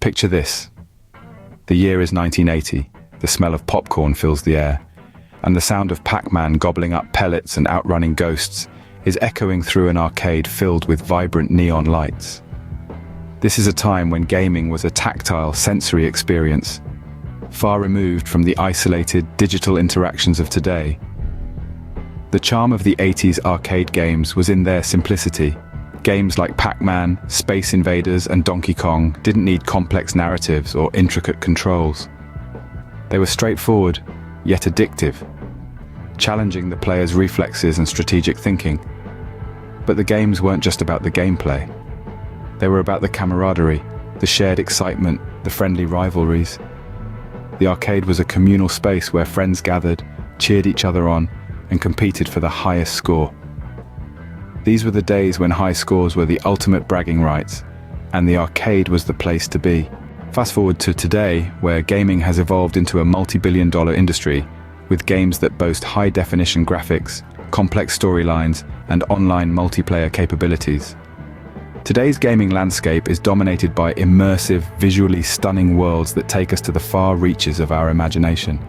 Picture this. The year is 1980, the smell of popcorn fills the air, and the sound of Pac-Man gobbling up pellets and outrunning ghosts is echoing through an arcade filled with vibrant neon lights. This is a time when gaming was a tactile, sensory experience, far removed from the isolated, digital interactions of today. The charm of the 80s arcade games was in their simplicity. Games like Pac-Man, Space Invaders, and Donkey Kong didn't need complex narratives or intricate controls. They were straightforward, yet addictive, challenging the player's reflexes and strategic thinking. But the games weren't just about the gameplay. They were about the camaraderie, the shared excitement, the friendly rivalries. The arcade was a communal space where friends gathered, cheered each other on, and competed for the highest score. These were the days when high scores were the ultimate bragging rights, and the arcade was the place to be. Fast forward to today, where gaming has evolved into a multi-billion-dollar industry, with games that boast high-definition graphics, complex storylines, and online multiplayer capabilities. Today's gaming landscape is dominated by immersive, visually stunning worlds that take us to the far reaches of our imagination.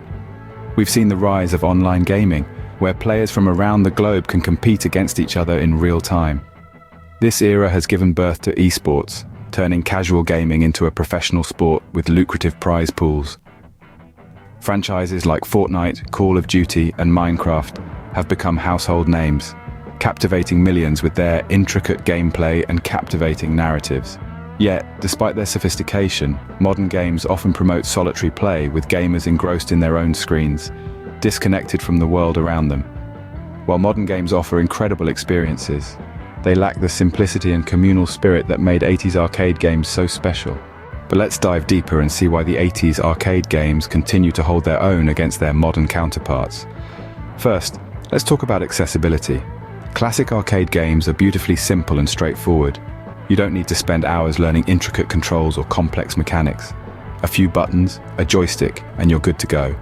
We've seen the rise of online gaming, where players from around the globe can compete against each other in real time. This era has given birth to esports, turning casual gaming into a professional sport with lucrative prize pools. Franchises like Fortnite, Call of Duty, and Minecraft have become household names, captivating millions with their intricate gameplay and captivating narratives. Yet, despite their sophistication, modern games often promote solitary play, with gamers engrossed in their own screens, disconnected from the world around them. While modern games offer incredible experiences, they lack the simplicity and communal spirit that made 80s arcade games so special. But let's dive deeper and see why the 80s arcade games continue to hold their own against their modern counterparts. First, let's talk about accessibility. Classic arcade games are beautifully simple and straightforward. You don't need to spend hours learning intricate controls or complex mechanics. A few buttons, a joystick, and you're good to go.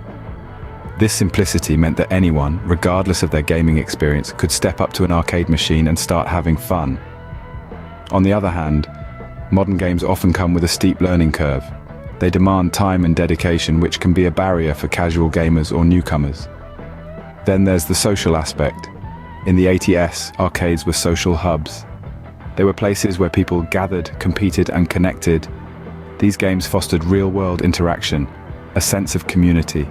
This simplicity meant that anyone, regardless of their gaming experience, could step up to an arcade machine and start having fun. On the other hand, modern games often come with a steep learning curve. They demand time and dedication, which can be a barrier for casual gamers or newcomers. Then there's the social aspect. In the 80s, arcades were social hubs. They were places where people gathered, competed, and connected. These games fostered real-world interaction, a sense of community.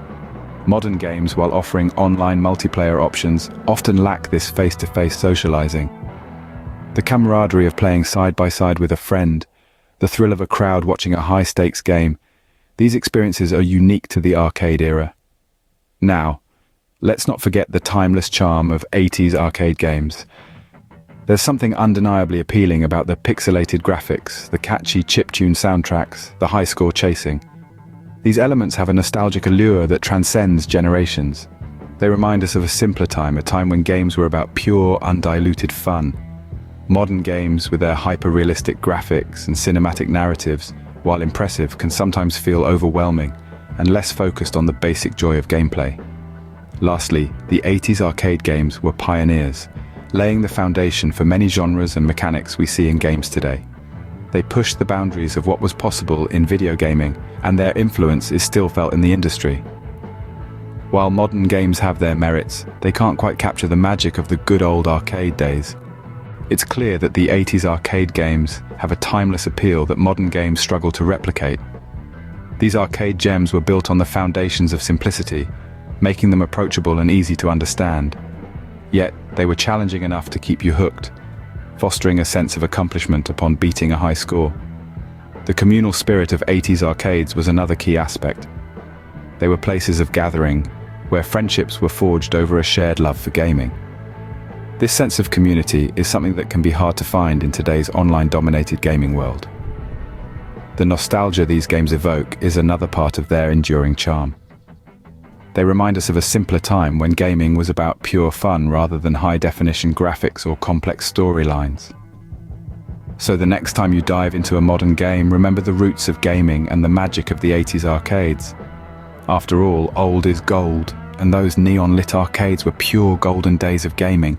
Modern games, while offering online multiplayer options, often lack this face-to-face socializing. The camaraderie of playing side by side with a friend, the thrill of a crowd watching a high-stakes game, these experiences are unique to the arcade era. Now, let's not forget the timeless charm of 80s arcade games. There's something undeniably appealing about the pixelated graphics, the catchy chiptune soundtracks, the high-score chasing. These elements have a nostalgic allure that transcends generations. They remind us of a simpler time, a time when games were about pure, undiluted fun. Modern games, with their hyper-realistic graphics and cinematic narratives, while impressive, can sometimes feel overwhelming and less focused on the basic joy of gameplay. Lastly, the 80s arcade games were pioneers, laying the foundation for many genres and mechanics we see in games today. They pushed the boundaries of what was possible in video gaming, and their influence is still felt in the industry. While modern games have their merits, they can't quite capture the magic of the good old arcade days. It's clear that the 80s arcade games have a timeless appeal that modern games struggle to replicate. These arcade gems were built on the foundations of simplicity, making them approachable and easy to understand. Yet, they were challenging enough to keep you hooked, fostering a sense of accomplishment upon beating a high score. The communal spirit of 80s arcades was another key aspect. They were places of gathering, where friendships were forged over a shared love for gaming. This sense of community is something that can be hard to find in today's online-dominated gaming world. The nostalgia these games evoke is another part of their enduring charm. They remind us of a simpler time when gaming was about pure fun rather than high-definition graphics or complex storylines. So the next time you dive into a modern game, remember the roots of gaming and the magic of the 80s arcades. After all, old is gold, and those neon-lit arcades were pure golden days of gaming.